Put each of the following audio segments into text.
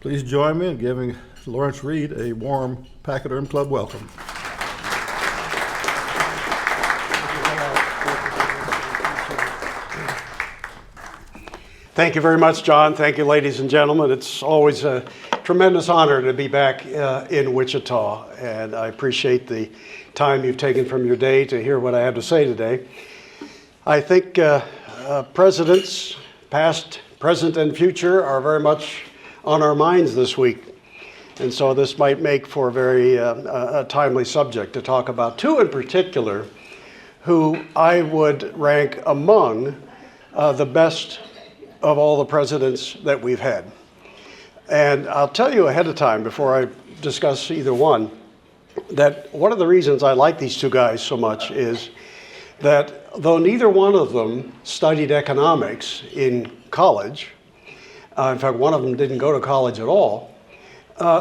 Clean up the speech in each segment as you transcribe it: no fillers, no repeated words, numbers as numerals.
Please join me in giving Lawrence Reed a warm Pachyderm Club welcome. Thank you very much, John. Thank you, ladies and gentlemen. It's always a tremendous honor to be back in Wichita, and I appreciate the time you've taken from your day to hear what I have to say today. I think presidents, past, present, and future, are very much on our minds this week. And so this might make for a very timely subject to talk about two in particular who I would rank among the best of all the presidents that we've had. And I'll tell you ahead of time, before I discuss either one, that one of the reasons I like these two guys so much is that though neither one of them studied economics in college, in fact, one of them didn't go to college at all,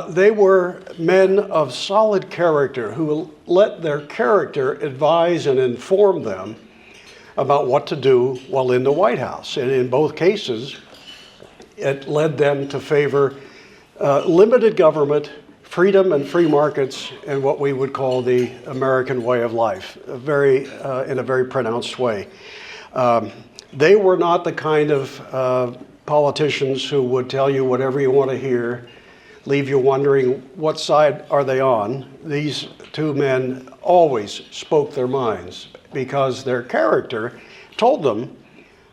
they were men of solid character who let their character advise and inform them about what to do while in the White House. And in both cases, it led them to favor limited government, freedom and free markets, and what we would call the American way of life, in a very pronounced way. They were not the kind of politicians who would tell you whatever you want to hear, leave you wondering what side are they on. These two men always spoke their minds because their character told them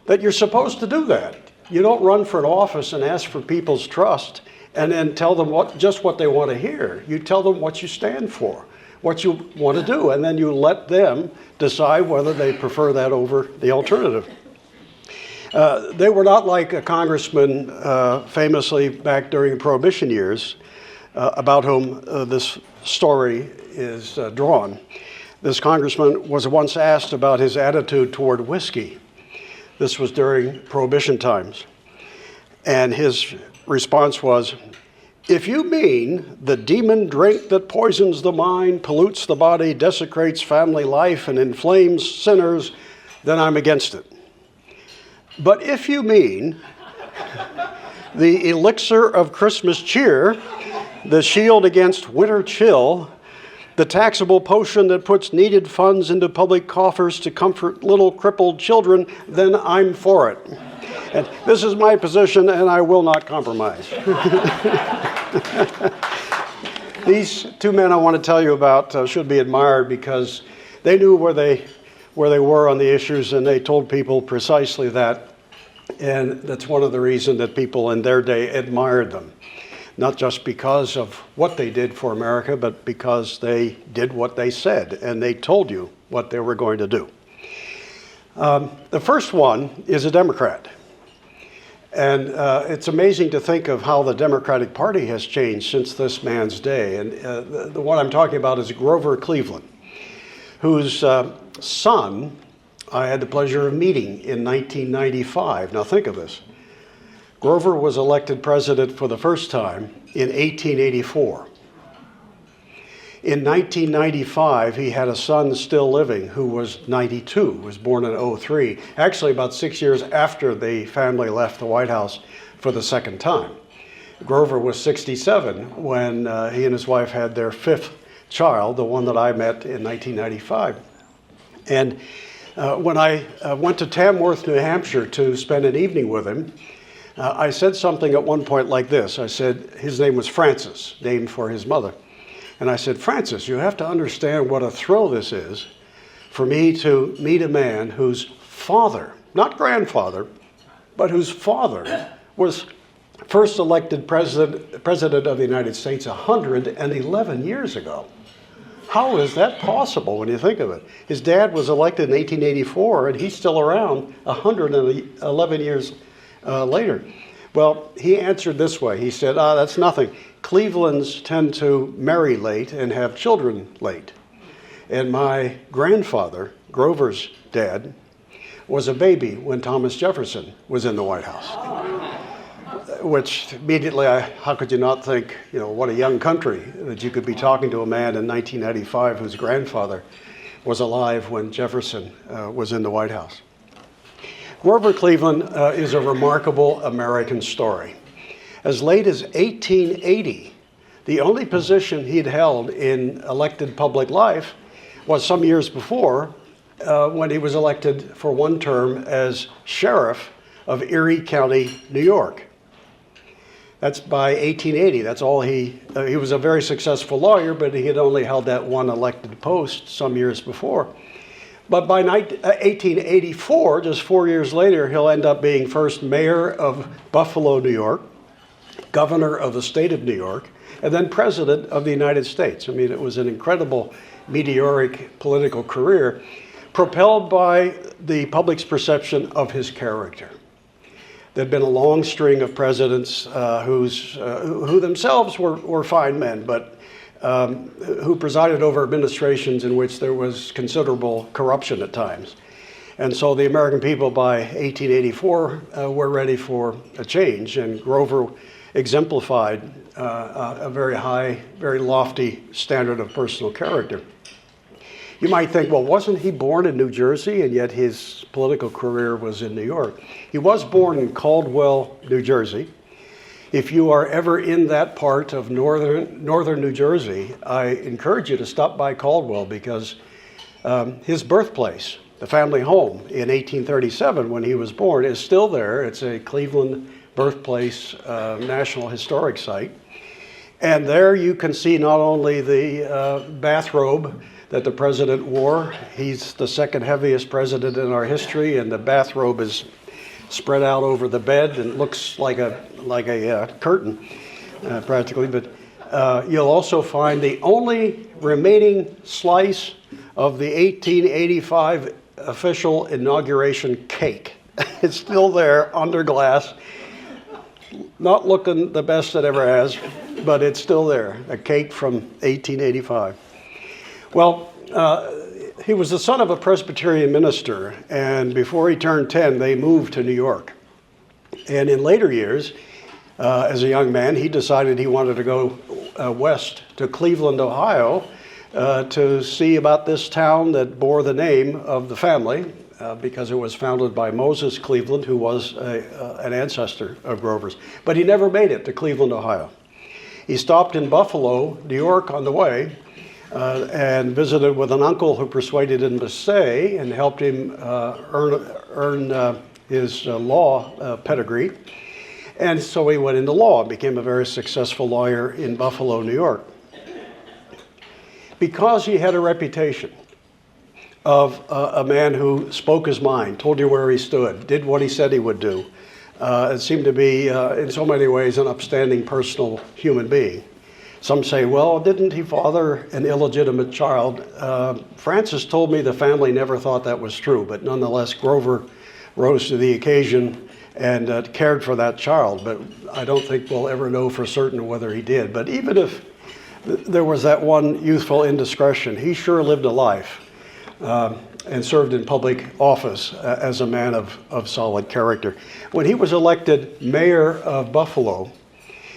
that you're supposed to do that. You don't run for an office and ask for people's trust and then tell them just what they want to hear. You tell them what you stand for, what you want to do, and then you let them decide whether they prefer that over the alternative. They were not like a congressman famously back during the Prohibition years, about whom this story is drawn. This congressman was once asked about his attitude toward whiskey. This was during Prohibition times. And his response was, "If you mean the demon drink that poisons the mind, pollutes the body, desecrates family life, and inflames sinners, then I'm against it. But if you mean the elixir of Christmas cheer, the shield against winter chill, the taxable potion that puts needed funds into public coffers to comfort little crippled children, then I'm for it. And this is my position, and I will not compromise." These two men I want to tell you about should be admired because they knew where they were on the issues, and they told people precisely that. And that's one of the reasons that people in their day admired them. Not just because of what they did for America, but because they did what they said, and they told you what they were going to do. The first one is a Democrat. And it's amazing to think of how the Democratic Party has changed since this man's day. And the one I'm talking about is Grover Cleveland, whose son I had the pleasure of meeting in 1995. Now think of this. Grover was elected president for the first time in 1884. In 1995, he had a son still living who was 92, was born in 03, actually about 6 years after the family left the White House for the second time. Grover was 67 when he and his wife had their fifth child, the one that I met in 1995. And when I went to Tamworth, New Hampshire to spend an evening with him, I said something at one point like this. I said, his name was Francis, named for his mother. And I said, "Francis, you have to understand what a thrill this is for me to meet a man whose father, not grandfather, but whose father was first elected president of the United States 111 years ago. How is that possible when you think of it? His dad was elected in 1884, and he's still around 111 years later." Well, he answered this way. He said, "That's nothing. Clevelands tend to marry late and have children late. And my grandfather, Grover's dad, was a baby when Thomas Jefferson was in the White House." Which immediately, how could you not think, what a young country that you could be talking to a man in 1995 whose grandfather was alive when Jefferson was in the White House. Grover Cleveland is a remarkable American story. as late as 1880. The only position he'd held in elected public life was some years before when he was elected for one term as sheriff of Erie County, New York. That's by 1880. That's all he was a very successful lawyer, but he had only held that one elected post some years before. But by 1884, just 4 years later, he'll end up being first mayor of Buffalo, New York, governor of the state of New York, and then president of the United States. I mean, it was an incredible meteoric political career propelled by the public's perception of his character. There'd been a long string of presidents who themselves were fine men, but who presided over administrations in which there was considerable corruption at times. And so the American people by 1884 were ready for a change, and Grover exemplified a very high, very lofty standard of personal character. You might think, well, wasn't he born in New Jersey and yet his political career was in New York? He was born in Caldwell, New Jersey. If you are ever in that part of northern New Jersey, I encourage you to stop by Caldwell, because his birthplace, the family home in 1837 when he was born, is still there. It's a Cleveland birthplace National Historic Site. And there you can see not only the bathrobe that the president wore. He's the second heaviest president in our history, and the bathrobe is spread out over the bed and looks like a curtain, practically. But you'll also find the only remaining slice of the 1885 official inauguration cake. It's still there under glass, not looking the best it ever has, but it's still there, a cake from 1885. Well, he was the son of a Presbyterian minister, and before he turned 10, they moved to New York. And in later years, as a young man, he decided he wanted to go west to Cleveland, Ohio, to see about this town that bore the name of the family, because it was founded by Moses Cleveland, who was an ancestor of Grover's. But he never made it to Cleveland, Ohio. He stopped in Buffalo, New York on the way, and visited with an uncle who persuaded him to stay and helped him earn his law pedigree. And so he went into law and became a very successful lawyer in Buffalo, New York. Because he had a reputation of a man who spoke his mind, told you where he stood, did what he said he would do, it seemed to be, in so many ways, an upstanding personal human being. Some say, well, didn't he father an illegitimate child? Francis told me the family never thought that was true, but nonetheless, Grover rose to the occasion and cared for that child. But I don't think we'll ever know for certain whether he did. But even if there was that one youthful indiscretion, he sure lived a life and served in public office as a man of solid character. When he was elected mayor of Buffalo,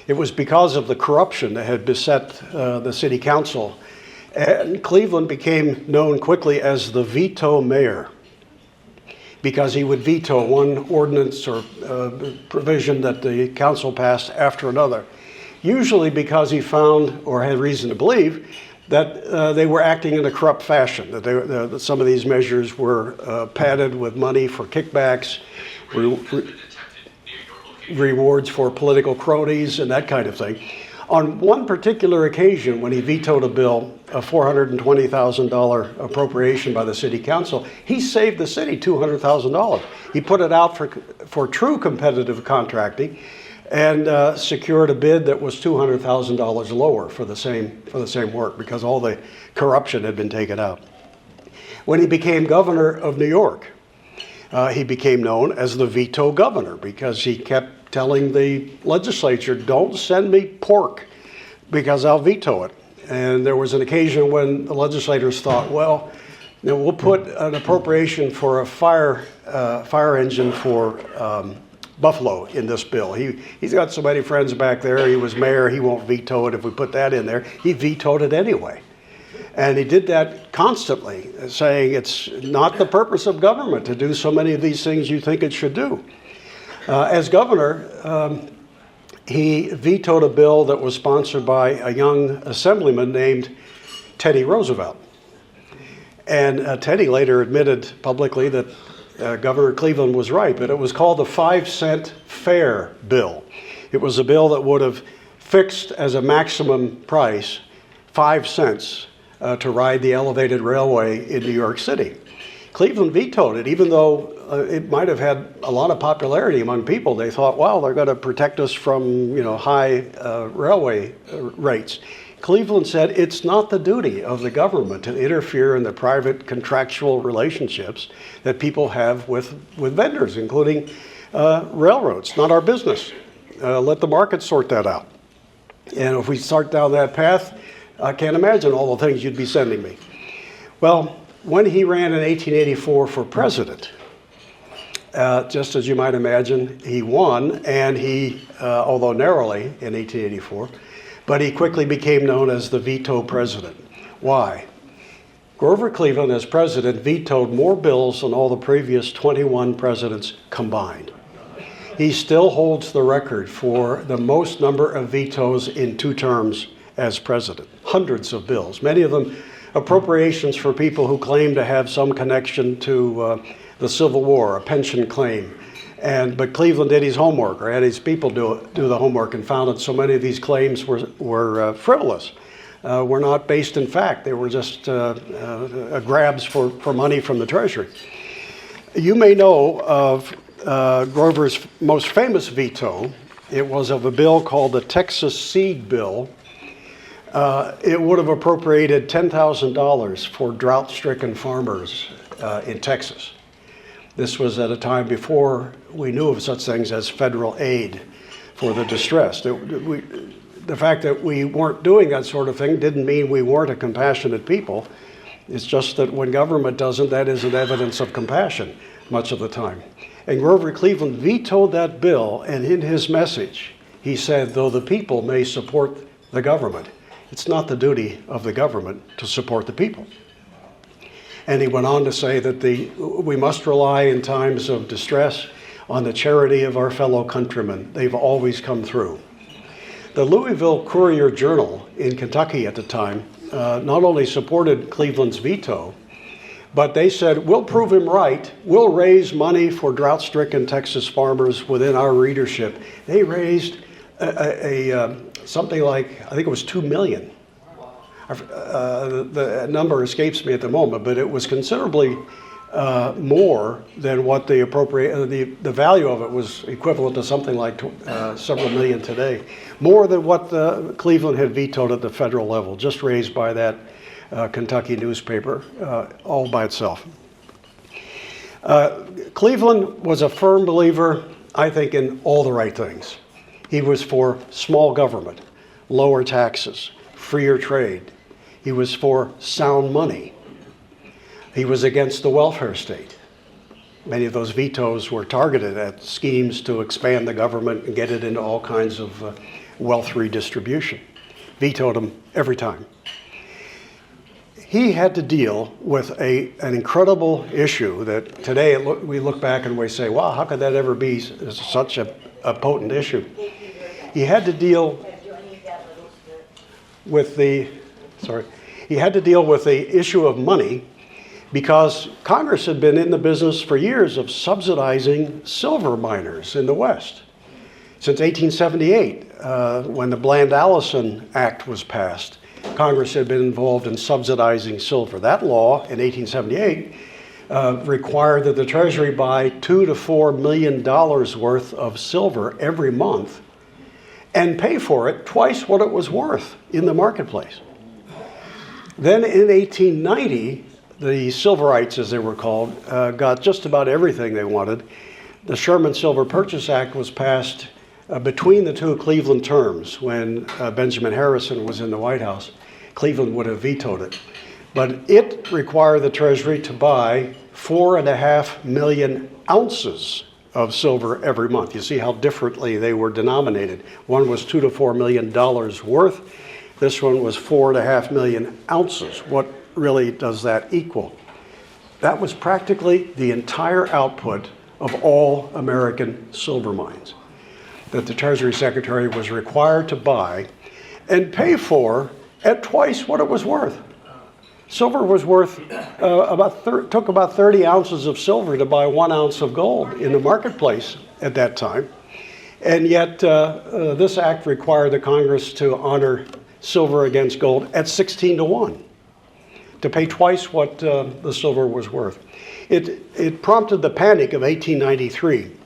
it was because of the corruption that had beset the city council. And Cleveland became known quickly as the veto mayor, because he would veto one ordinance or provision that the council passed after another, usually because he found, or had reason to believe, that they were acting in a corrupt fashion, that some of these measures were padded with money for kickbacks, rewards for political cronies, and that kind of thing. On one particular occasion, when he vetoed a bill, a $420,000 appropriation by the city council, he saved the city $200,000. He put it out for true competitive contracting and secured a bid that was $200,000 lower for the same work, because all the corruption had been taken out. When he became governor of New York, he became known as the veto governor, because he kept telling the legislature, don't send me pork because I'll veto it. And there was an occasion when the legislators thought, well, we'll put an appropriation for a fire engine for Buffalo in this bill. He's got so many friends back there. He was mayor. He won't veto it if we put that in there. He vetoed it anyway. And he did that constantly, saying it's not the purpose of government to do so many of these things you think it should do. As governor, he vetoed a bill that was sponsored by a young assemblyman named Teddy Roosevelt. And Teddy later admitted publicly that Governor Cleveland was right, but it was called the 5-cent fare bill. It was a bill that would have fixed as a maximum price 5 cents to ride the elevated railway in New York City. Cleveland vetoed it, even though it might have had a lot of popularity among people. They thought, well, they're going to protect us from, high railway rates. Cleveland said it's not the duty of the government to interfere in the private contractual relationships that people have with vendors, including railroads. Not our business. Let the market sort that out. And if we start down that path, I can't imagine all the things you'd be sending me. Well, when he ran in 1884 for president, just as you might imagine, he won, and he, although narrowly in 1884, but he quickly became known as the veto president. Why? Grover Cleveland, as president, vetoed more bills than all the previous 21 presidents combined. He still holds the record for the most number of vetoes in 2 terms as president. Hundreds of bills, many of them appropriations for people who claim to have some connection to the Civil War, a pension claim. But Cleveland did his homework, or had his people do the homework, and found that so many of these claims were frivolous. Were not based in fact. They were just grabs for money from the Treasury. You may know of Grover's most famous veto. It was of a bill called the Texas Seed Bill. It would have appropriated $10,000 for drought-stricken farmers in Texas. This was at a time before we knew of such things as federal aid for the distressed. The fact that we weren't doing that sort of thing didn't mean we weren't a compassionate people. It's just that when government doesn't, that isn't evidence of compassion much of the time. And Grover Cleveland vetoed that bill, and in his message, he said, though the people may support the government, it's not the duty of the government to support the people. And he went on to say that we must rely in times of distress on the charity of our fellow countrymen. They've always come through. The Louisville Courier-Journal in Kentucky at the time not only supported Cleveland's veto, but they said, we'll prove him right. We'll raise money for drought-stricken Texas farmers within our readership. They raised something like, I think it was $2 million. The number escapes me at the moment, but it was considerably more than what the value of it was equivalent to something like several million today. More than what Cleveland had vetoed at the federal level, just raised by that Kentucky newspaper all by itself. Cleveland was a firm believer, I think, in all the right things. He was for small government, lower taxes, freer trade. He was for sound money. He was against the welfare state. Many of those vetoes were targeted at schemes to expand the government and get it into all kinds of wealth redistribution. Vetoed them every time. He had to deal with an incredible issue that today we look back and we say, wow, how could that ever be such a potent issue? He had to deal with the issue of money because Congress had been in the business for years of subsidizing silver miners in the West. Since 1878, when the Bland-Allison Act was passed, Congress had been involved in subsidizing silver. That law in 1878 required that the Treasury buy $2 to $4 million worth of silver every month and pay for it twice what it was worth in the marketplace. Then in 1890, the Silverites, as they were called, got just about everything they wanted. The Sherman Silver Purchase Act was passed between the two Cleveland terms when Benjamin Harrison was in the White House. Cleveland would have vetoed it. But it required the Treasury to buy 4.5 million ounces of silver every month. You see how differently they were denominated. One was $2 to $4 million worth. This one was 4.5 million ounces. What really does that equal? That was practically the entire output of all American silver mines. that the Treasury Secretary was required to buy and pay for at twice what it was worth. Silver was worth took about 30 ounces of silver to buy 1 ounce of gold in the marketplace at that time. And yet this act required the Congress to honor silver against gold at 16 to 1, to pay twice what the silver was worth. It prompted the panic of 1893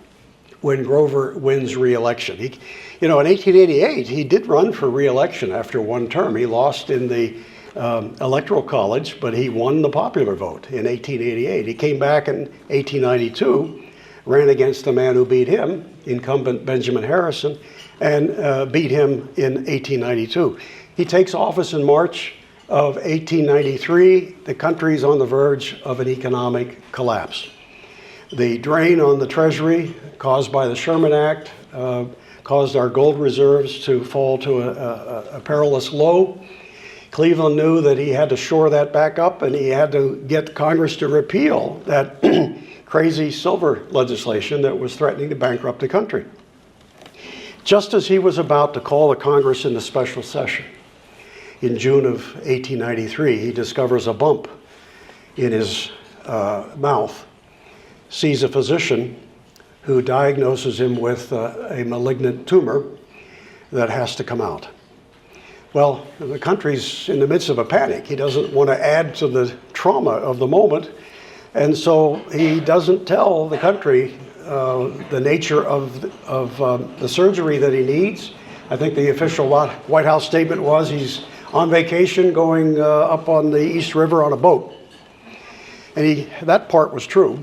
when Grover wins re-election. In 1888, he did run for re-election after one term. He lost in the Electoral College, but he won the popular vote in 1888. He came back in 1892, ran against the man who beat him, incumbent Benjamin Harrison, and beat him in 1892. He takes office in March of 1893. The country's on the verge of an economic collapse. The drain on the Treasury caused by the Sherman Act caused our gold reserves to fall to a perilous low. Cleveland knew that he had to shore that back up, and he had to get Congress to repeal that crazy silver legislation that was threatening to bankrupt the country. Just as he was about to call the Congress into special session in June of 1893, he discovers a bump in his mouth, sees a physician who diagnoses him with a malignant tumor that has to come out. Well, the country's in the midst of a panic. He doesn't want to add to the trauma of the moment, and so he doesn't tell the country the nature of the surgery that he needs. I think the official White House statement was he's on vacation going up on the East River on a boat. And that part was true.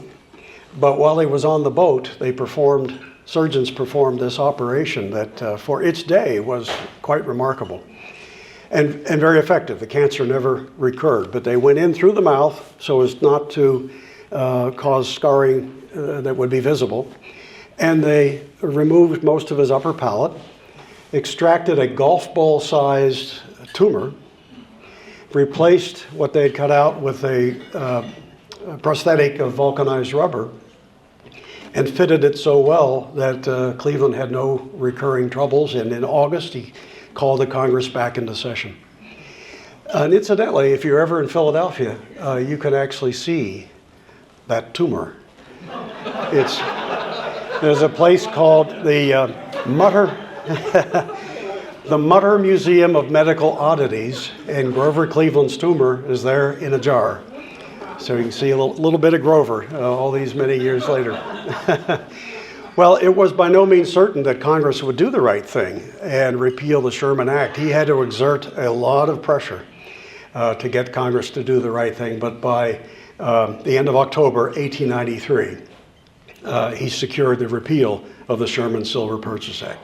But while he was on the boat, surgeons performed this operation that for its day was quite remarkable and very effective. The cancer never recurred, but they went in through the mouth so as not to cause scarring that would be visible. And they removed most of his upper palate, extracted a golf ball-sized tumor, replaced what they had cut out with a prosthetic of vulcanized rubber, and fitted it so well that Cleveland had no recurring troubles. And in August, he called the Congress back into session. And incidentally, if you're ever in Philadelphia, you can actually see that tumor. There's a place called the the Mutter Museum of Medical Oddities, and Grover Cleveland's tumor is there in a jar. So you can see a little bit of Grover all these many years later. Well, it was by no means certain that Congress would do the right thing and repeal the Sherman Act. He had to exert a lot of pressure to get Congress to do the right thing. But by the end of October 1893, he secured the repeal of the Sherman Silver Purchase Act.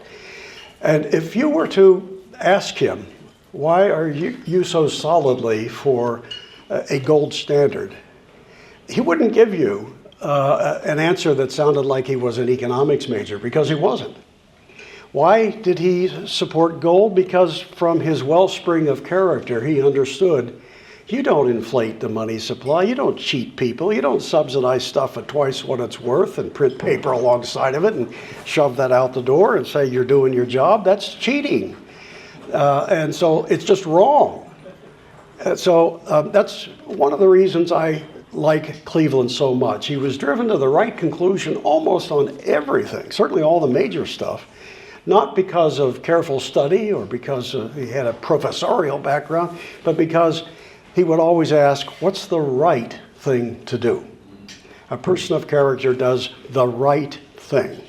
And if you were to ask him, why are you so solidly for a gold standard, he wouldn't give you an answer that sounded like he was an economics major, because he wasn't. Why did he support gold? Because from his wellspring of character, he understood you don't inflate the money supply, you don't cheat people, you don't subsidize stuff at twice what it's worth and print paper alongside of it and shove that out the door and say you're doing your job. That's cheating. And so it's just wrong. So that's one of the reasons I like Cleveland so much. He was driven to the right conclusion almost on everything, certainly all the major stuff, not because of careful study or because he had a professorial background, but because he would always ask, what's the right thing to do? A person of character does the right thing.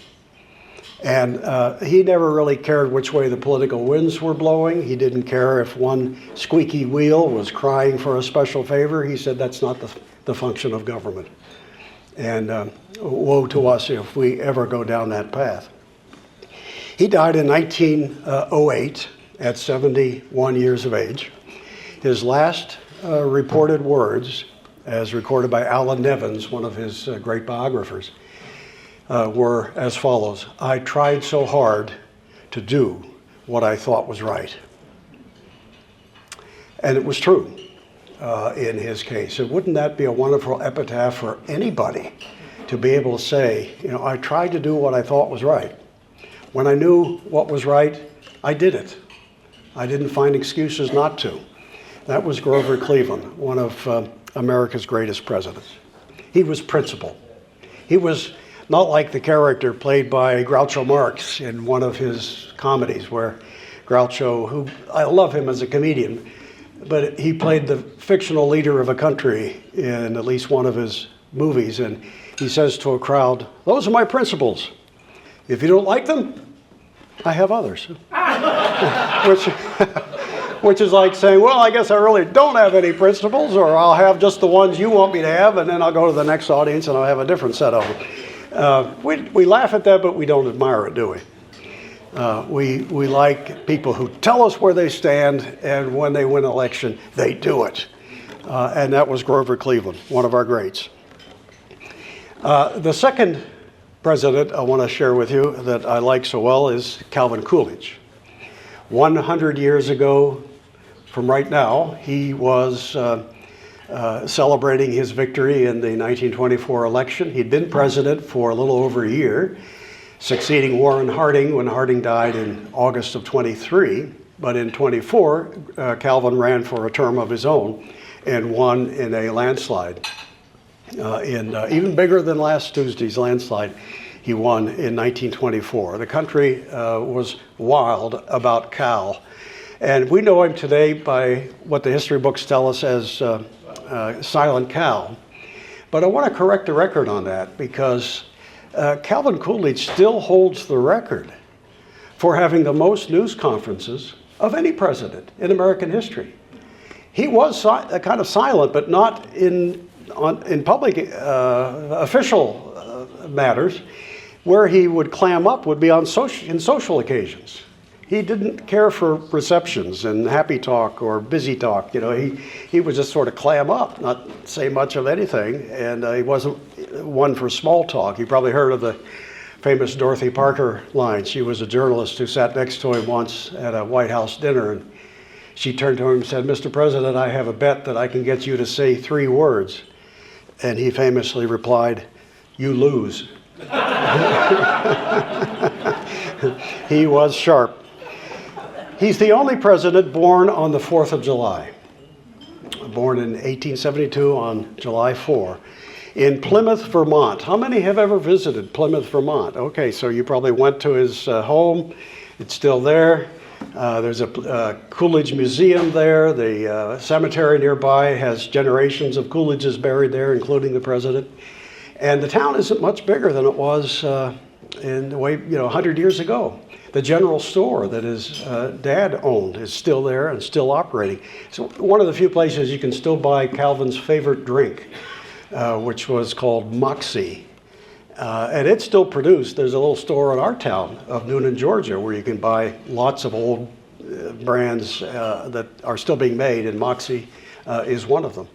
And he never really cared which way the political winds were blowing. He didn't care if one squeaky wheel was crying for a special favor. He said that's not the function of government. And woe to us if we ever go down that path. He died in 1908 at 71 years of age. His last reported words, as recorded by Alan Nevins, one of his great biographers, were as follows: "I tried so hard to do what I thought was right." And it was true in his case. And wouldn't that be a wonderful epitaph for anybody to be able to say, I tried to do what I thought was right. When I knew what was right, I did it. I didn't find excuses not to. That was Grover Cleveland, one of America's greatest presidents. He was principled. He was not like the character played by Groucho Marx in one of his comedies, where Groucho, who I love him as a comedian, but he played the fictional leader of a country in at least one of his movies, and he says to a crowd, "Those are my principles. If you don't like them, I have others." which is like saying, well, I guess I really don't have any principles, or I'll have just the ones you want me to have, and then I'll go to the next audience and I'll have a different set of them. We laugh at that, but we don't admire it, do we? We like people who tell us where they stand, and when they win an election, they do it. And that was Grover Cleveland, one of our greats. The second president I want to share with you that I like so well is Calvin Coolidge. 100 years ago from right now, he was celebrating his victory in the 1924 election. He'd been president for a little over a year, succeeding Warren Harding when Harding died in August of 23. But in 24, Calvin ran for a term of his own and won in a landslide. Even bigger than last Tuesday's landslide, he won in 1924. The country was wild about Cal. And we know him today by what the history books tell us as Silent Cal. But I want to correct the record on that, because Calvin Coolidge still holds the record for having the most news conferences of any president in American history. He was kind of silent, but not in public official matters. Where he would clam up would be in social occasions. He didn't care for receptions and happy talk or busy talk. You know, he would just sort of clam up, not say much of anything, and he wasn't one for small talk. You probably heard of the famous Dorothy Parker line. She was a journalist who sat next to him once at a White House dinner, and she turned to him and said, "Mr. President, I have a bet that I can get you to say 3 words." And he famously replied, "You lose." He was sharp. He's the only president born on the 4th of July. Born in 1872 on July 4, in Plymouth, Vermont. How many have ever visited Plymouth, Vermont? Okay, so you probably went to his home. It's still there. There's a Coolidge Museum there. The cemetery nearby has generations of Coolidges buried there, including the president. And the town isn't much bigger than it was in the way, 100 years ago. The general store that his dad owned is still there and still operating. So one of the few places you can still buy Calvin's favorite drink, which was called Moxie. And it's still produced. There's a little store in our town of Noonan, Georgia, where you can buy lots of old brands that are still being made, and Moxie is one of them.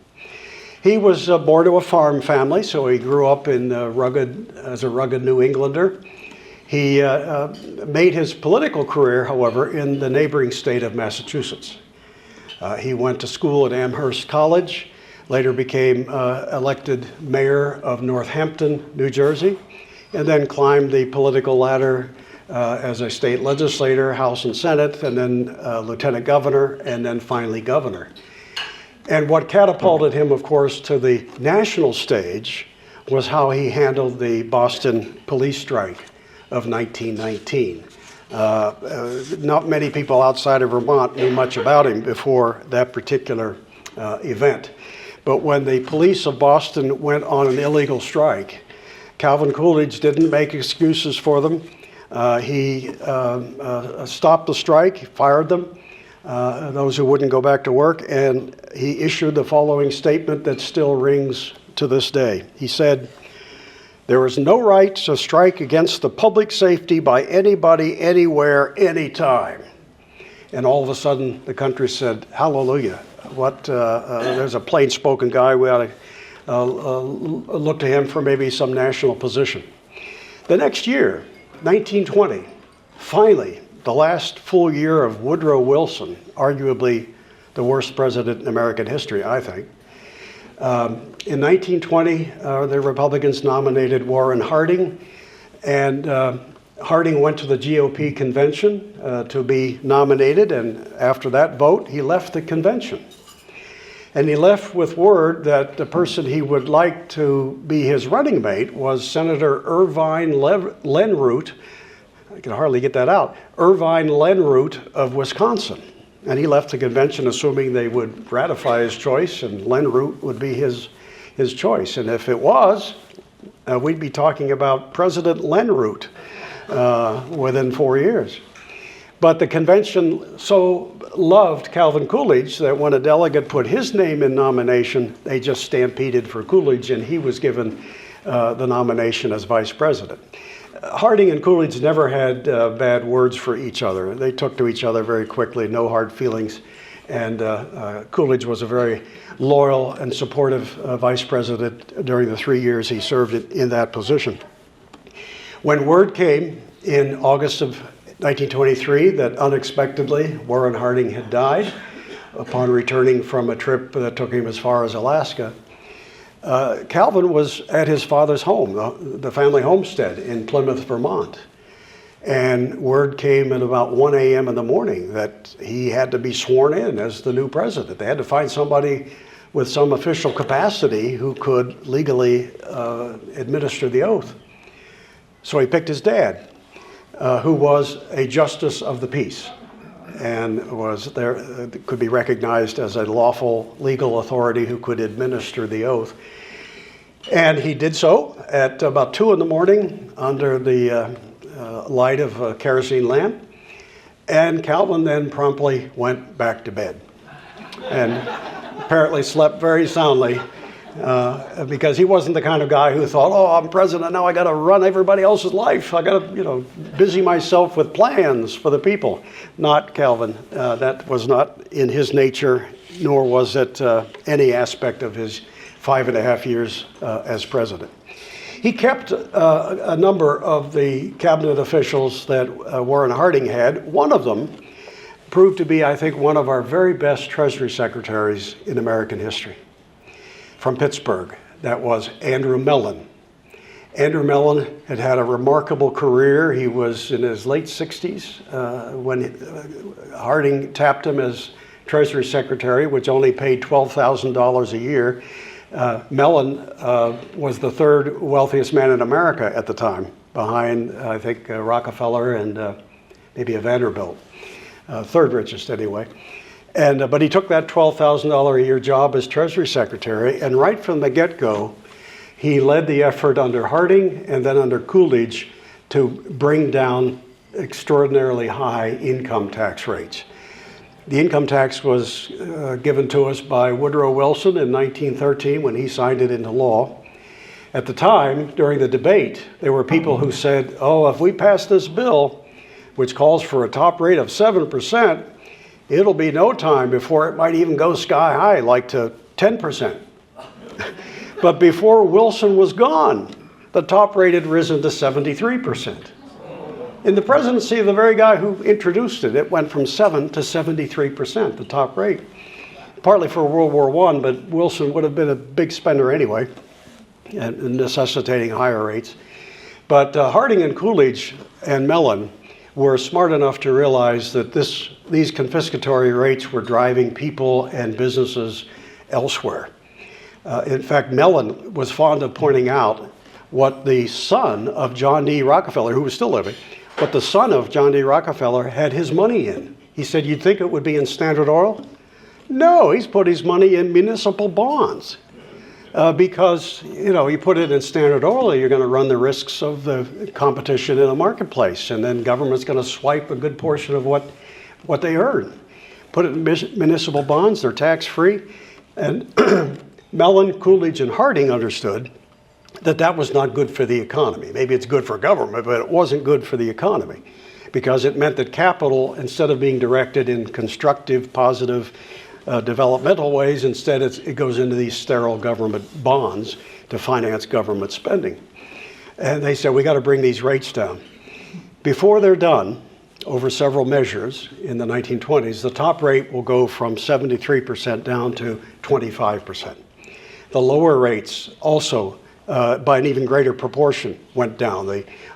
He was born to a farm family, so he grew up as a rugged New Englander. He made his political career, however, in the neighboring state of Massachusetts. He went to school at Amherst College, later became elected mayor of Northampton, New Jersey, and then climbed the political ladder as a state legislator, House and Senate, and then lieutenant governor, and then finally governor. And what catapulted him, of course, to the national stage was how he handled the Boston police strike of 1919. Not many people outside of Vermont knew much about him before that particular event. But when the police of Boston went on an illegal strike, Calvin Coolidge didn't make excuses for them. He stopped the strike, fired them, those who wouldn't go back to work, and he issued the following statement that still rings to this day. He said, "There is no right to strike against the public safety by anybody, anywhere, anytime." And all of a sudden, the country said, "Hallelujah." There's a plain-spoken guy. We ought to look to him for maybe some national position. The next year, 1920, finally, the last full year of Woodrow Wilson, arguably the worst president in American history, I think. In 1920, the Republicans nominated Warren Harding, and Harding went to the GOP convention to be nominated, and after that vote, he left the convention. And he left with word that the person he would like to be his running mate was Senator Irvine Lenroot. I can hardly get that out. Irvine Lenroot of Wisconsin. And he left the convention assuming they would ratify his choice and Lenroot would be his choice. And if it was, we'd be talking about President Lenroot within 4 years. But the convention so loved Calvin Coolidge that when a delegate put his name in nomination, they just stampeded for Coolidge, and he was given the nomination as vice president. Harding and Coolidge never had bad words for each other. They took to each other very quickly, no hard feelings. And Coolidge was a very loyal and supportive vice president during the 3 years he served in that position. When word came in August of 1923 that unexpectedly Warren Harding had died upon returning from a trip that took him as far as Alaska, Calvin was at his father's home, the family homestead in Plymouth, Vermont. And word came at about 1 a.m. in the morning that he had to be sworn in as the new president. They had to find somebody with some official capacity who could legally administer the oath. So he picked his dad, who was a justice of the peace and was there, could be recognized as a lawful legal authority who could administer the oath. And he did so at about 2 in the morning under the light of a kerosene lamp. And Calvin then promptly went back to bed and apparently slept very soundly because he wasn't the kind of guy who thought, oh, I'm president, now I got to run everybody else's life. I got to, busy myself with plans for the people. Not Calvin. That was not in his nature, nor was it any aspect of his 5.5 years as president. He kept a number of the cabinet officials that Warren Harding had. One of them proved to be, I think, one of our very best Treasury secretaries in American history. From Pittsburgh, that was Andrew Mellon. Andrew Mellon had had a remarkable career. He was in his late 60s when Harding tapped him as Treasury Secretary, which only paid $12,000 a year. Mellon was the third wealthiest man in America at the time, behind, I think, Rockefeller and maybe a Vanderbilt. Third richest, anyway. But he took that $12,000 a year job as Treasury Secretary, and right from the get-go, he led the effort under Harding and then under Coolidge to bring down extraordinarily high income tax rates. The income tax was given to us by Woodrow Wilson in 1913 when he signed it into law. At the time, during the debate, there were people who said, oh, if we pass this bill, which calls for a top rate of 7%, it'll be no time before it might even go sky high, like to 10%. But before Wilson was gone, the top rate had risen to 73%. In the presidency of the very guy who introduced it, it went from 7 to 73%, the top rate. Partly for World War I, but Wilson would have been a big spender anyway, and necessitating higher rates. But Harding and Coolidge and Mellon were smart enough to realize that these confiscatory rates were driving people and businesses elsewhere. In fact, Mellon was fond of pointing out what the son of John D. Rockefeller, who was still living, what the son of John D. Rockefeller had his money in. He said, you'd think it would be in Standard Oil? No, he's put his money in municipal bonds. Because, you put it in Standard Oil, you're going to run the risks of the competition in the marketplace, and then government's going to swipe a good portion of what they earn. Put it in municipal bonds, they're tax-free. And Mellon, Coolidge, and Harding understood that was not good for the economy. Maybe it's good for government, but it wasn't good for the economy because it meant that capital, instead of being directed in constructive, positive, developmental ways, instead it goes into these sterile government bonds to finance government spending. And they said, we got to bring these rates down. Before they're done, over several measures in the 1920s, the top rate will go from 73% down to 25%. The lower rates also by an even greater proportion went down.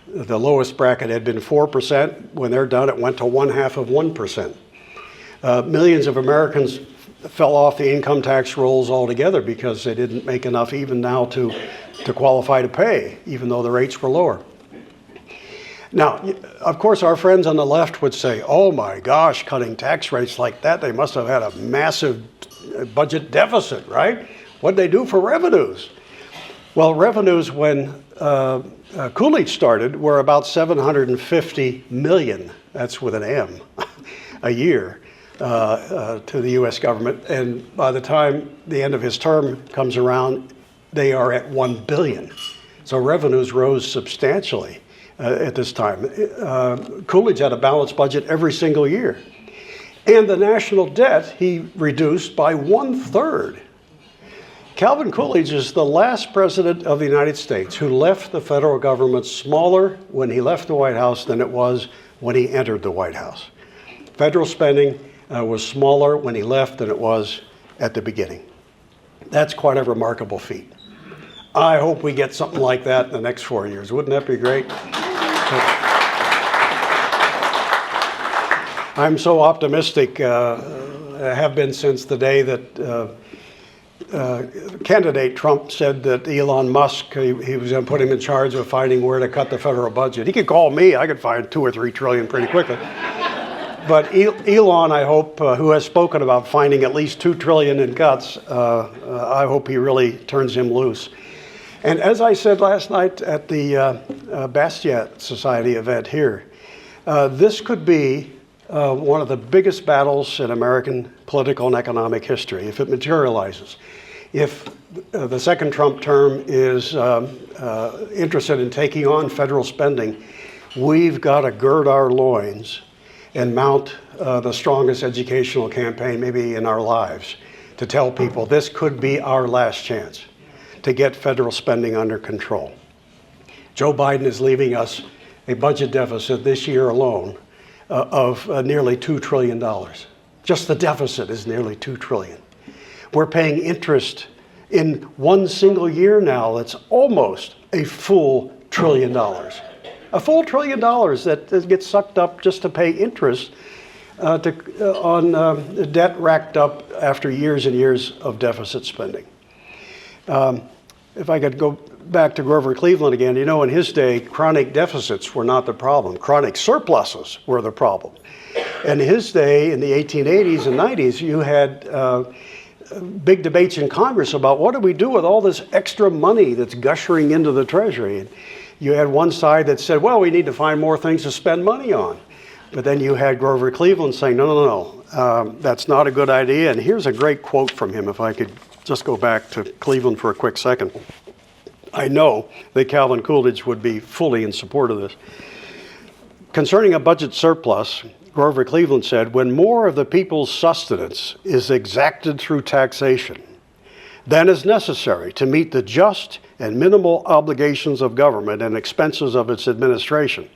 The lowest bracket had been 4%. When they're done, it went to 0.5%. Millions of Americans fell off the income tax rolls altogether because they didn't make enough even now to qualify to pay, even though the rates were lower. Now, of course, our friends on the left would say, oh my gosh, cutting tax rates like that, they must have had a massive budget deficit, right? What'd they do for revenues? Well, revenues when Coolidge started were about 750 million, that's with an M, a year to the U.S. government. And by the time the end of his term comes around, they are at 1 billion. So revenues rose substantially at this time. Coolidge had a balanced budget every single year. And the national debt he reduced by 1/3. Calvin Coolidge is the last president of the United States who left the federal government smaller when he left the White House than it was when he entered the White House. Federal spending was smaller when he left than it was at the beginning. That's quite a remarkable feat. I hope we get something like that in the next 4 years. Wouldn't that be great? I'm so optimistic, have been since the day that candidate Trump said that Elon Musk, he was going to put him in charge of finding where to cut the federal budget. He could call me, I could find 2 or 3 trillion pretty quickly. But Elon, I hope, who has spoken about finding at least 2 trillion in cuts, I hope he really turns him loose. And as I said last night at the Bastiat Society event here, this could be one of the biggest battles in American political and economic history if it materializes. If the second Trump term is interested in taking on federal spending, we've got to gird our loins and mount the strongest educational campaign maybe in our lives to tell people this could be our last chance to get federal spending under control. Joe Biden is leaving us a budget deficit this year alone of nearly $2 trillion. Just the deficit is nearly $2 trillion. We're paying interest in one single year now that's almost a full $1 trillion. A full $1 trillion that gets sucked up just to pay interest on debt racked up after years and years of deficit spending. If I could go back to Grover Cleveland again, you know, in his day, chronic deficits were not the problem. Chronic surpluses were the problem. In his day, in the 1880s and 90s, you had big debates in Congress about what do we do with all this extra money that's gushering into the Treasury. And you had one side that said, well, we need to find more things to spend money on. But then you had Grover Cleveland saying, no, that's not a good idea. And here's a great quote from him, if I could just go back to Cleveland for a quick second. I know that Calvin Coolidge would be fully in support of this. Concerning a budget surplus, Grover Cleveland said, when more of the people's sustenance is exacted through taxation than is necessary to meet the just and minimal obligations of government and expenses of its administration,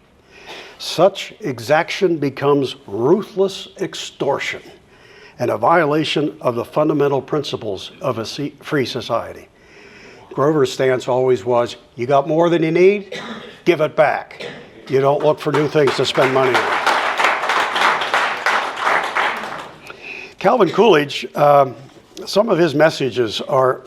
such exaction becomes ruthless extortion and a violation of the fundamental principles of a free society. Grover's stance always was, you got more than you need, give it back. You don't look for new things to spend money on. Calvin Coolidge, some of his messages are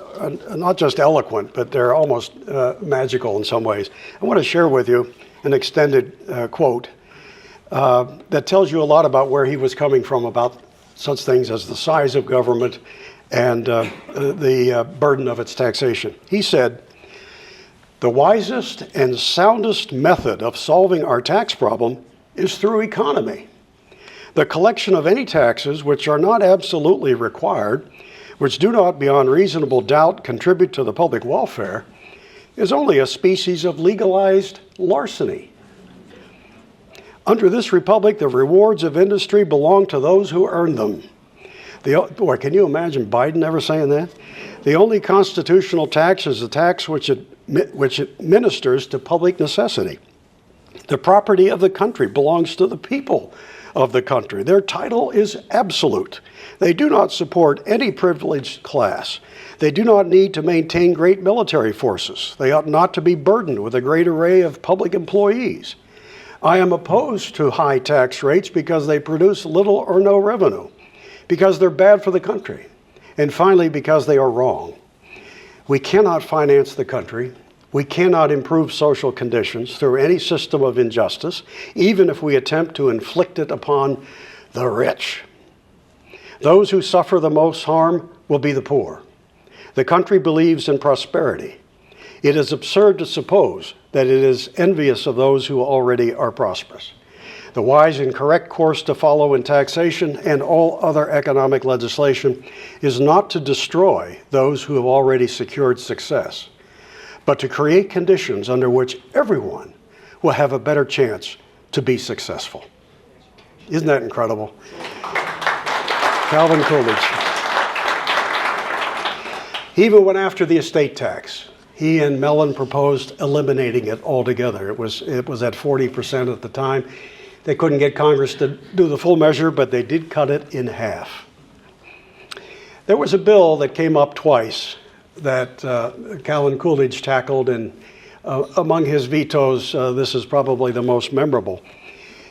not just eloquent, but they're almost magical in some ways. I want to share with you an extended quote that tells you a lot about where he was coming from about such things as the size of government and the burden of its taxation. He said, the wisest and soundest method of solving our tax problem is through economy. The collection of any taxes which are not absolutely required, which do not beyond reasonable doubt contribute to the public welfare, is only a species of legalized larceny. Under this republic, the rewards of industry belong to those who earn them. Boy, can you imagine Biden ever saying that? The only constitutional tax is the tax which administers to public necessity. The property of the country belongs to the people of the country. Their title is absolute. They do not support any privileged class. They do not need to maintain great military forces. They ought not to be burdened with a great array of public employees. I am opposed to high tax rates because they produce little or no revenue, because they're bad for the country, and finally, because they are wrong. We cannot finance the country. We cannot improve social conditions through any system of injustice, even if we attempt to inflict it upon the rich. Those who suffer the most harm will be the poor. The country believes in prosperity. It is absurd to suppose that it is envious of those who already are prosperous. The wise and correct course to follow in taxation and all other economic legislation is not to destroy those who have already secured success, but to create conditions under which everyone will have a better chance to be successful. Isn't that incredible? Calvin Coolidge. He even went after the estate tax. He and Mellon proposed eliminating it altogether. It was at 40% at the time. They couldn't get Congress to do the full measure, but they did cut it in half. There was a bill that came up twice that Calvin Coolidge tackled, and among his vetoes, this is probably the most memorable.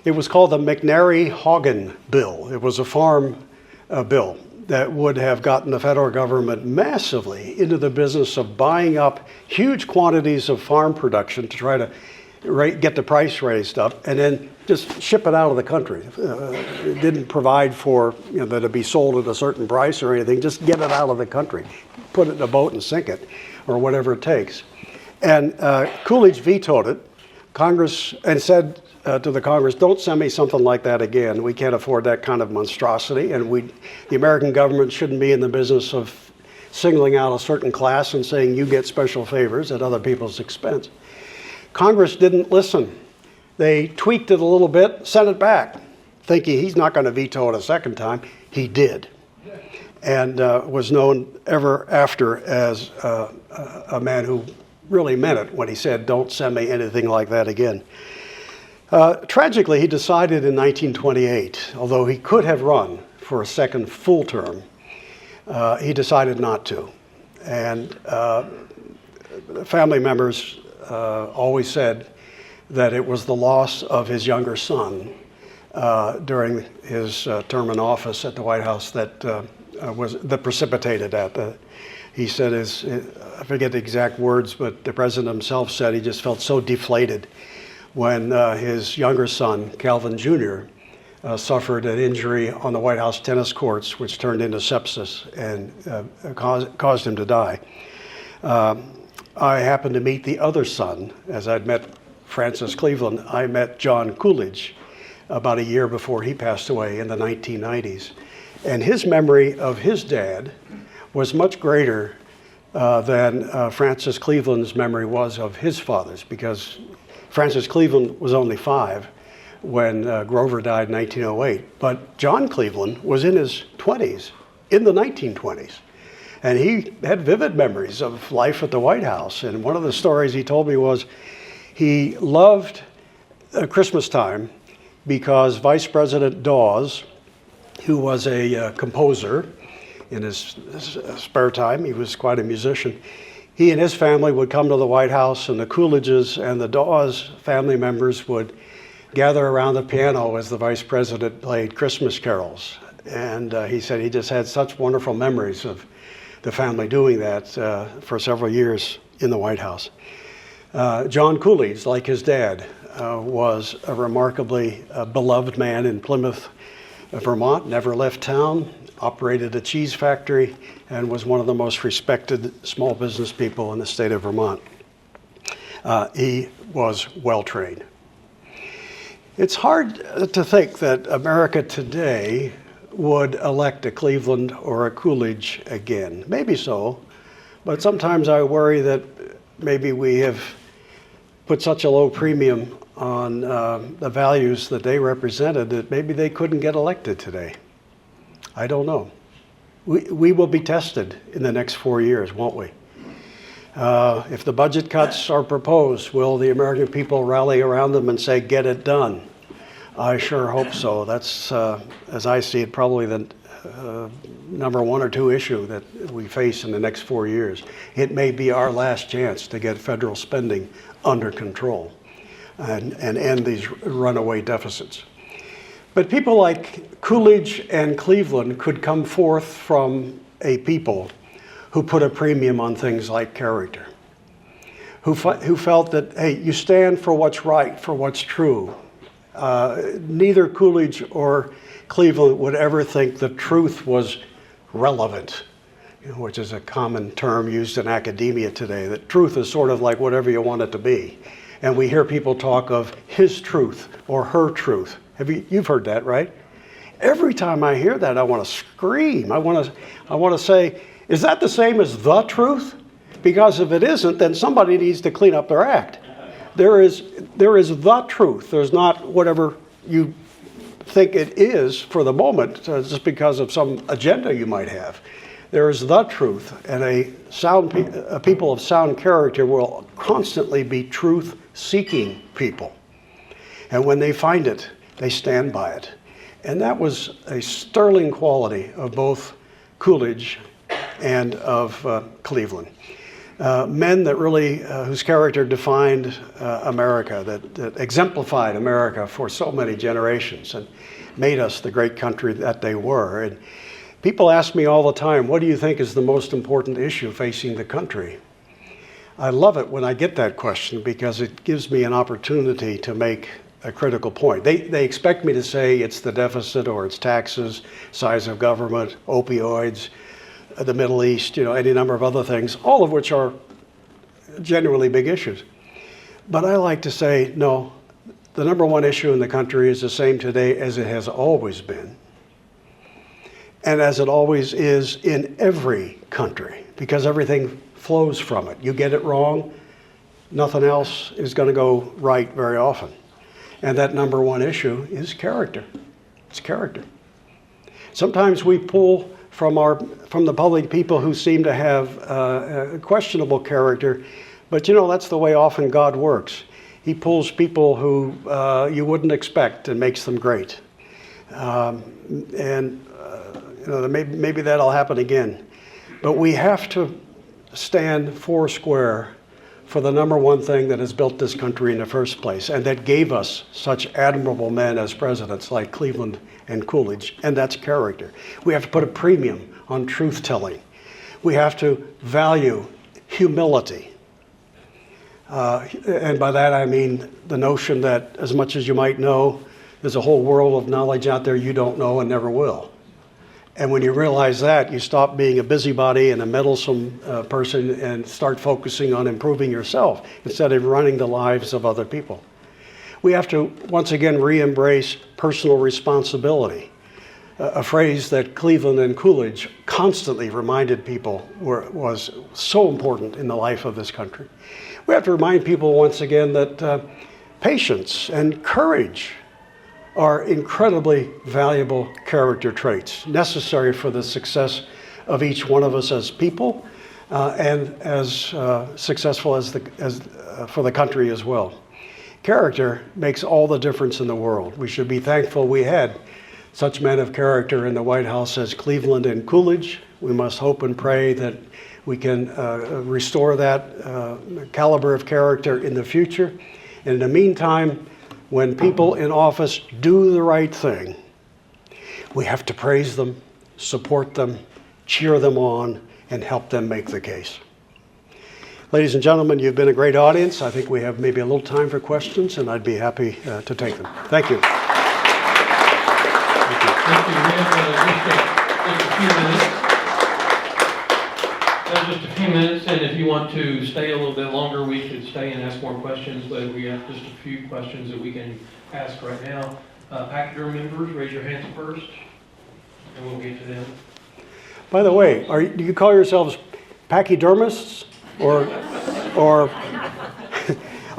It was called the McNary-Haugen bill. It was a farm bill that would have gotten the federal government massively into the business of buying up huge quantities of farm production to try to get the price raised up and then just ship it out of the country. It didn't provide for that it'd be sold at a certain price or anything. Just get it out of the country, put it in a boat and sink it, or whatever it takes. And Coolidge vetoed it. Congress and said to the Congress, "Don't send me something like that again. We can't afford that kind of monstrosity, and the American government shouldn't be in the business of singling out a certain class and saying you get special favors at other people's expense." Congress didn't listen. They tweaked it a little bit, sent it back, thinking he's not going to veto it a second time. He did, and was known ever after as a man who really meant it when he said, "Don't send me anything like that again." Tragically, he decided in 1928, although he could have run for a second full term, he decided not to. And family members always said that it was the loss of his younger son during his term in office at the White House that precipitated that. He said, I forget the exact words, but the president himself said he just felt so deflated when his younger son, Calvin Jr., suffered an injury on the White House tennis courts, which turned into sepsis and caused him to die. I happened to meet the other son. As I'd met Francis Cleveland, I met John Coolidge about a year before he passed away in the 1990s. And his memory of his dad was much greater than Francis Cleveland's memory was of his father's, because Francis Cleveland was only 5 when Grover died in 1908. But John Cleveland was in his 20s, in the 1920s. And he had vivid memories of life at the White House. And one of the stories he told me was he loved Christmas time because Vice President Dawes, who was a composer in his spare time, he was quite a musician, he and his family would come to the White House, and the Coolidges and the Dawes family members would gather around the piano as the vice president played Christmas carols. And he said he just had such wonderful memories of the family doing that for several years in the White House. John Coolidge, like his dad, was a remarkably beloved man in Plymouth, Vermont, never left town, operated a cheese factory, and was one of the most respected small business people in the state of Vermont. He was well trained. It's hard to think that America today would elect a Cleveland or a Coolidge again. Maybe so, but sometimes I worry that maybe we have put such a low premium on the values that they represented that maybe they couldn't get elected today. I don't know. We will be tested in the next 4 years, won't we? If the budget cuts are proposed, will the American people rally around them and say, get it done? I sure hope so. That's, as I see it, probably the number one or two issue that we face in the next 4 years. It may be our last chance to get federal spending under control and end these runaway deficits. But people like Coolidge and Cleveland could come forth from a people who put a premium on things like character, who felt that, hey, you stand for what's right, for what's true. Neither Coolidge or Cleveland would ever think the truth was relevant, which is a common term used in academia today, that truth is sort of like whatever you want it to be. And we hear people talk of his truth or her truth. You've heard that, right? Every time I hear that, I want to scream. I want to say, is that the same as the truth? Because if it isn't, then somebody needs to clean up their act. There is the truth. There's not whatever you think it is for the moment, just because of some agenda you might have. There is the truth, and a people of sound character will constantly be truth-seeking people. And when they find it, they stand by it. And that was a sterling quality of both Coolidge and of Cleveland. Men that really, whose character defined America, that exemplified America for so many generations and made us the great country that they were. And people ask me all the time, what do you think is the most important issue facing the country? I love it when I get that question because it gives me an opportunity to make a critical point. They expect me to say it's the deficit or it's taxes, size of government, opioids, the Middle East, any number of other things, all of which are genuinely big issues. But I like to say, no, the number one issue in the country is the same today as it has always been, and as it always is in every country, because everything flows from it. You get it wrong, nothing else is going to go right very often. And that number one issue is character. It's character. Sometimes we pull from the public people who seem to have questionable character, but that's the way often God works. He pulls people who you wouldn't expect and makes them great. Maybe that'll happen again. But we have to stand four square for the number one thing that has built this country in the first place, and that gave us such admirable men as presidents like Cleveland and Coolidge, and that's character. We have to put a premium on truth-telling. We have to value humility. And by that I mean the notion that as much as you might know, there's a whole world of knowledge out there you don't know and never will. And when you realize that, you stop being a busybody and a meddlesome person and start focusing on improving yourself instead of running the lives of other people. We have to, once again, re-embrace personal responsibility, a phrase that Cleveland and Coolidge constantly reminded people was so important in the life of this country. We have to remind people, once again, that patience and courage are incredibly valuable character traits necessary for the success of each one of us as people and as successful as for the country as well. Character makes all the difference in the world. We should be thankful we had such men of character in the White House as Cleveland and Coolidge. We must hope and pray that we can restore that caliber of character in the future. And in the meantime, when people in office do the right thing, we have to praise them, support them, cheer them on, and help them make the case. Ladies and gentlemen, you've been a great audience. I think we have maybe a little time for questions, and I'd be happy to take them. Thank you. Thank you. We have just a few minutes, and if you want to stay a little bit longer, we could stay and ask more questions, but we have just a few questions that we can ask right now. Pachyderm members, raise your hands first, and we'll get to them. By the way, do you call yourselves pachydermists or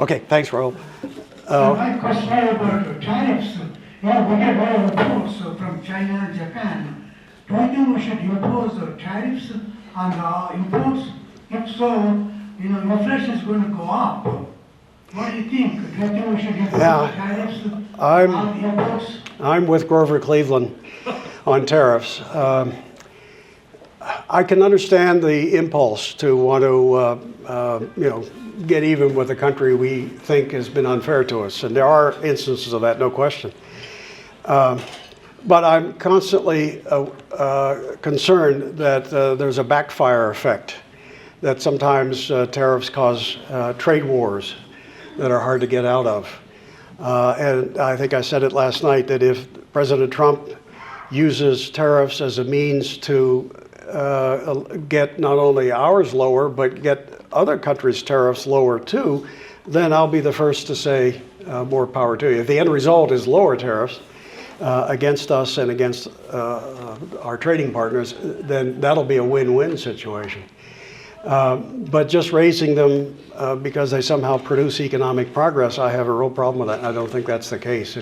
okay, thanks, Raul. My question about tariffs. We get a lot of reports from China and Japan. Do you think we should impose tariffs on imports? If so, inflation is going to go up. What do you think? Do you think we should impose tariffs? I'm- on imports? I'm with Grover Cleveland on tariffs. I can understand the impulse to want to, get even with a country we think has been unfair to us, and there are instances of that, no question. But I'm constantly concerned that there's a backfire effect, that sometimes tariffs cause trade wars that are hard to get out of. And I think I said it last night, that if President Trump uses tariffs as a means to get not only ours lower, but get other countries' tariffs lower too, then I'll be the first to say more power to you. If the end result is lower tariffs against us and against our trading partners, then that'll be a win-win situation. But just raising them because they somehow produce economic progress, I have a real problem with that, and I don't think that's the case.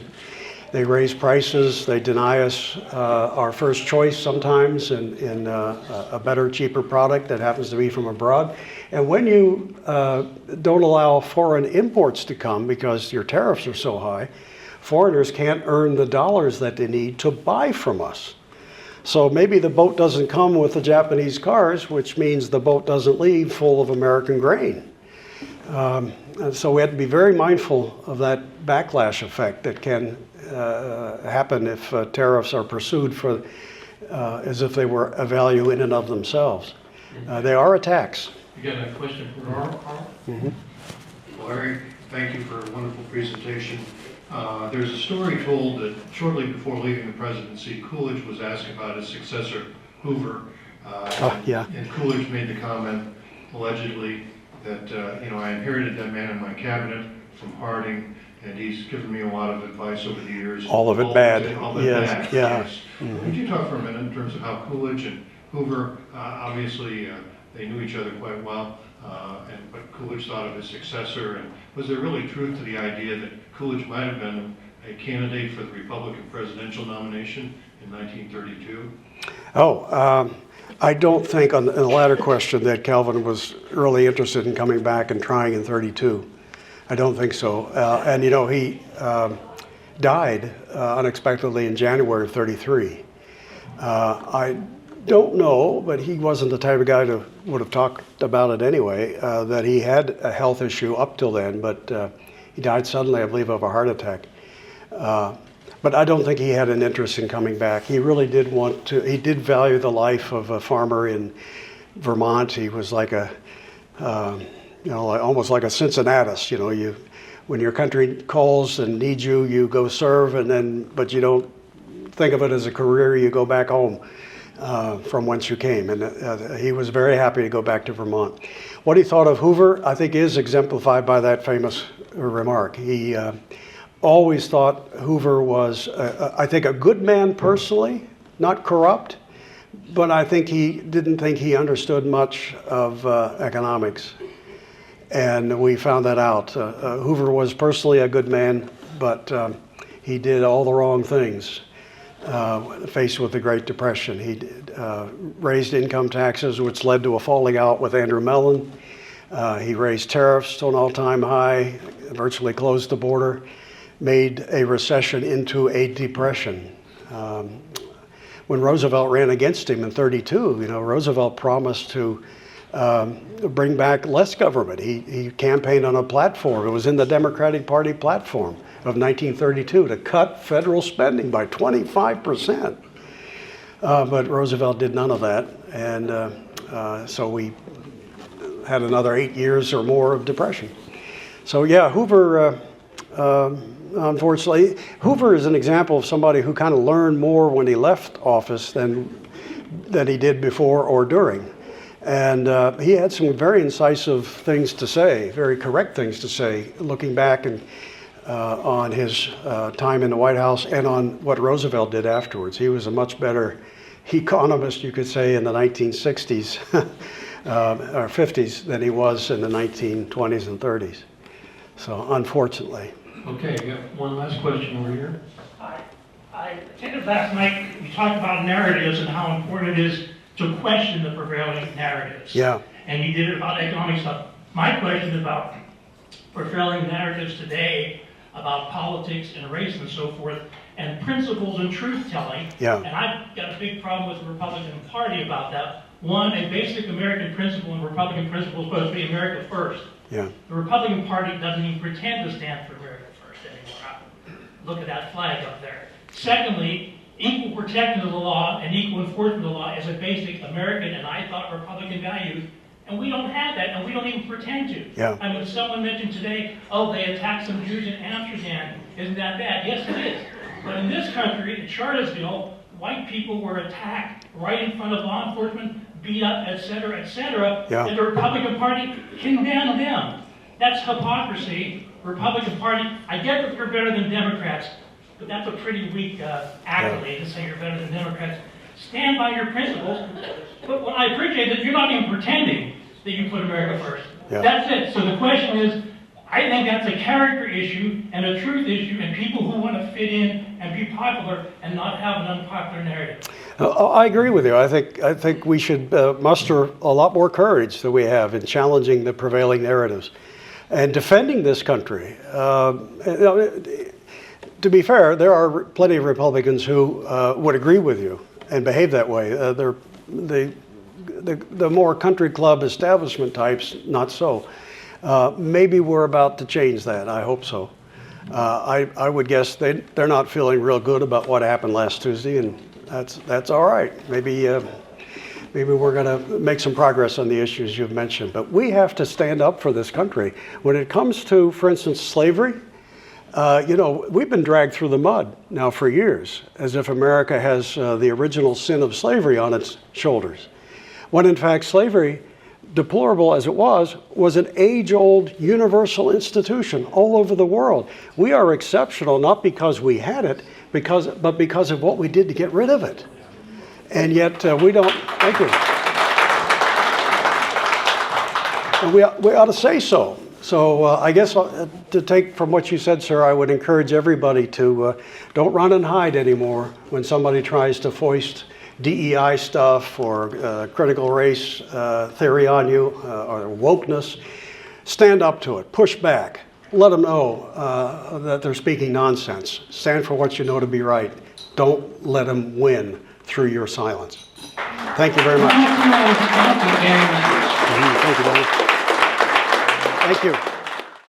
They raise prices, they deny us our first choice sometimes in a better, cheaper product that happens to be from abroad. And when you don't allow foreign imports to come because your tariffs are so high, foreigners can't earn the dollars that they need to buy from us. So maybe the boat doesn't come with the Japanese cars, which means the boat doesn't leave full of American grain. And so we have to be very mindful of that backlash effect that can happen if tariffs are pursued for as if they were a value in and of themselves. They are a tax. You got a question for Carl? Larry, thank you for a wonderful presentation. There's a story told that shortly before leaving the presidency, Coolidge was asked about his successor, Hoover. Yeah. And Coolidge made the comment, allegedly, that, I inherited that man in my cabinet from Harding, and he's given me a lot of advice over the years. All of it bad. All of it Yes, bad, yeah. yes. Could you talk for a minute in terms of how Coolidge and Hoover, obviously, they knew each other quite well, but Coolidge thought of his successor, and was there really truth to the idea that Coolidge might have been a candidate for the Republican presidential nomination in 1932? I don't think on the latter question that Calvin was really interested in coming back and trying in 32. I don't think so. He died unexpectedly in January of 33. I don't know, but he wasn't the type of guy who would have talked about it anyway, that he had a health issue up till then, but he died suddenly, I believe, of a heart attack. But I don't think he had an interest in coming back. He really did want to, he did value the life of a farmer in Vermont. He was like almost like a Cincinnatus. When your country calls and needs you, you go serve, but you don't think of it as a career, you go back home from whence you came. And he was very happy to go back to Vermont. What he thought of Hoover, I think, is exemplified by that famous remark. He always thought Hoover was, I think, a good man personally, not corrupt, but I think he didn't think he understood much of economics. And we found that out. Hoover was personally a good man, but he did all the wrong things faced with the Great Depression. He raised income taxes, which led to a falling out with Andrew Mellon. He raised tariffs to an all-time high, virtually closed the border, made a recession into a depression. When Roosevelt ran against him in 32, Roosevelt promised to bring back less government. He campaigned on a platform. It was in the Democratic Party platform of 1932 to cut federal spending by 25%. But Roosevelt did none of that. And so we had another 8 years or more of depression. So yeah, Hoover, unfortunately, Hoover is an example of somebody who kind of learned more when he left office than he did before or during. And he had some very incisive things to say, very correct things to say, looking back on his time in the White House and on what Roosevelt did afterwards. He was a much better economist, you could say, in the 1960s or 50s than he was in the 1920s and 30s. So, unfortunately. Okay, we got one last question over here. I attended last night, you talked about narratives and how important it is to question the prevailing narratives. Yeah. And you did it about economic stuff. My question is about prevailing narratives today about politics and race and so forth, and principles and truth-telling. Yeah. And I've got a big problem with the Republican Party about that. One, a basic American principle and Republican principle is supposed to be America first. Yeah. The Republican Party doesn't even pretend to stand for America first anymore. Look at that flag up there. Secondly, equal protection of the law and equal enforcement of the law is a basic American and I thought Republican value, and we don't have that, and we don't even pretend to. Yeah. I mean, someone mentioned today, oh, they attacked some Jews in Amsterdam. Isn't that bad? Yes, it is. But in this country, in Charlottesville, white people were attacked right in front of law enforcement, beat up, et cetera, Yeah. and the Republican Party condemned them. That's hypocrisy. Republican Party, I get that you're better than Democrats, but that's a pretty weak accolade to say you're better than Democrats. Stand by your principles, but what I appreciate that you're not even pretending that you put America first. Yeah. That's it. So the question is, I think that's a character issue and a truth issue, and people who want to fit in and be popular and not have an unpopular narrative. I agree with you. I think we should muster a lot more courage than we have in challenging the prevailing narratives and defending this country. To be fair, there are plenty of Republicans who would agree with you and behave that way. The more country club establishment types, not so. Maybe we're about to change that. I hope so. I would guess they're not feeling real good about what happened last Tuesday, and that's all right. Maybe we're going to make some progress on the issues you've mentioned. But we have to stand up for this country. When it comes to, for instance, slavery, we've been dragged through the mud now for years, as if America has the original sin of slavery on its shoulders. When in fact but deplorable as it was an age-old universal institution all over the world. We are exceptional not because we had it, but because of what we did to get rid of it. And yet we don't. Thank you. And we ought to say so. So I guess to take from what you said, sir, I would encourage everybody to don't run and hide anymore when somebody tries to foist DEI stuff or critical race theory on you or wokeness. Stand up to it. Push back. Let them know that they're speaking nonsense. Stand for what you know to be right. Don't let them win through your silence. Thank you very much. Thank you very much. Thank you, Dennis. Thank you.